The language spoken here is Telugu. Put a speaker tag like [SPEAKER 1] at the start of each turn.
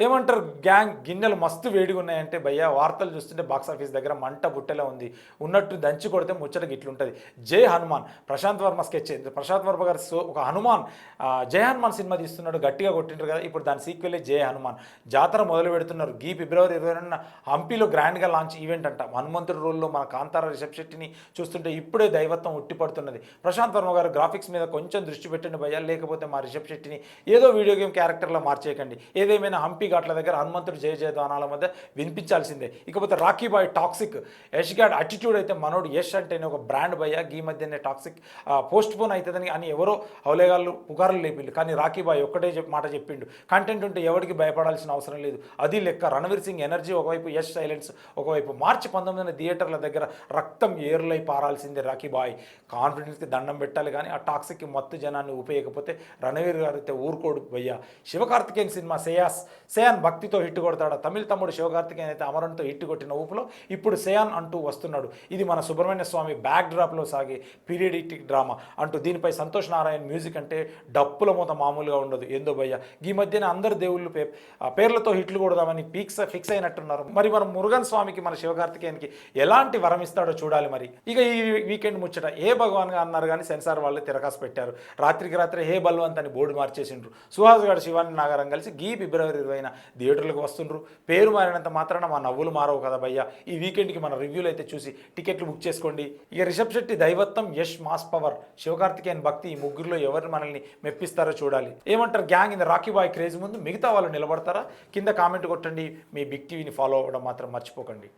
[SPEAKER 1] ఏమంటారు గ్యాంగ్ గిన్నెలు మస్తు వేడిగా ఉన్నాయంటే భయ్యా వార్తలు చూస్తుంటే బాక్స్ ఆఫీస్ దగ్గర మంట బుట్టెలా ఉంది ఉన్నట్టు దంచి కొడితే ముచ్చటకి ఇట్లుంటుంది. జై హనుమాన్ ప్రశాంత్ వర్మ స్కెచ్ అయింది. ప్రశాంత్ వర్మ గారు ఒక హనుమాన్ జై హనుమాన్ సినిమా తీస్తున్నాడు, గట్టిగా కొట్టింటారు కదా. ఇప్పుడు దాని సీక్వెల్ జై హనుమాన్ జాతర మొదలు పెడుతున్నారు. ఫిబ్రవరి 22న హంపీలో గ్రాండ్గా లాంచ్ ఈవెంట్ అంట. హనుమంతుడి రోల్లో మన కాంతార రిషబ్ శెట్టిని చూస్తుంటే ఇప్పుడే దైవత్వం ఉట్టిపడుతున్నది. ప్రశాంత్ వర్మ గారు గ్రాఫిక్స్ మీద కొంచెం దృష్టి పెట్టండి భయ్యా, లేకపోతే మా రిషబ్ శెట్టిని ఏదో వీడియో గేమ్ క్యారెక్టర్లో మార్చేయకండి. ఏదేమైనా హంపి ఘాట్ల దగ్గర హనుమంతుడు జయ జయదానాల మధ్య వినిపించాల్సిందే. ఇకపోతే Rocky Bhai Toxic Yash god attitude అయితే మనోడు యష్ అంటేనే ఒక బ్రాండ్ భయ్యా. ఈ మధ్యనే టాక్సిక్ పోస్ట్ పోన్ అవుతుందని అని ఎవరో హౌలేగాళ్ళు పుకారులు లేపిండు. కానీ రాఖీ బాయ్ ఒక్కటే మాట చెప్పిండు, కంటెంట్ ఉంటే ఎవరికి భయపడాల్సిన అవసరం లేదు, అది లెక్క. రణవీర్ సింగ్ ఎనర్జీ ఒకవైపు, యష్ సైలెన్స్ ఒకవైపు. మార్చి 19న థియేటర్ల దగ్గర రక్తం ఏర్లై పారాల్సిందే రాఖీ బాయ్. కాన్ఫిడెన్స్కి దండం పెట్టాలి, కానీ ఆ టాక్సిక్కి మత్తు జనాన్ని ఉపయోగకపోతే రణవీర్ గారు అయితే ఊరుకోడు భయ్యా. శివకార్తికేయన్ సినిమా సేయాన్ భక్తితో హిట్ కొడతాడు. తమిళ తమ్ముడు శివకార్తికేయన్ అయితే అమరంతో హిట్ కొట్టిన ఊపులో ఇప్పుడు సేయాన్ అంటూ వస్తున్నాడు. ఇది మన సుబ్రహ్మణ్య స్వామి బ్యాక్ డ్రాప్లో సాగే పీరియడిక్ డ్రామా అంటూ. దీనిపై సంతోష్ నారాయణ్ మ్యూజిక్ అంటే డప్పుల మూత మామూలుగా ఉండదు. ఏందో భయ్య, ఈ మధ్యన అందరు దేవుళ్ళు పేర్లతో హిట్లు కొడదామని ఫిక్స్ అయినట్టున్నారు. మరి మన మురుగన్ స్వామికి మన శివకార్తికేయన్కి ఎలాంటి వరం ఇస్తాడో చూడాలి. మరి ఇక ఈ వీకెండ్ ముచ్చట ఏ భగవాన్గా అన్నారు, కానీ సెన్సార్ వాళ్ళు తిరకాసు పెట్టారు. రాత్రికి రాత్రి హే బల్వంత్ అని బోర్డు మార్చేసిండ్రు. సుహాస్ గారు శివాని నాగారం కలిసి ఫిబ్రవరి 20న థియేటర్లకు వస్తుండ్రు. పేరు మారినంత మాత్రాన మా నవ్వులు మారవు కదా భయ్య. ఈ వీకెండ్కి మన రివ్యూలు అయితే చూసి టికెట్లు బుక్ చేసుకోండి. ఇక రిషబ్ శెట్టి దైవత్వం, యష్ మాస్ పవర్, శివకార్తికేయన్ భక్తి, ఈ ముగ్గురులో ఎవరు మనల్ని మెప్పిస్తారో చూడాలి. ఏమంటారు gang in Rocky Bhai craze ముందు మిగతా వాళ్ళు నిలబడతారా? కింద కామెంట్ కొట్టండి. మీ బిగ్ టీవీని ఫాలో అవ్వడం మాత్రం మర్చిపోకండి.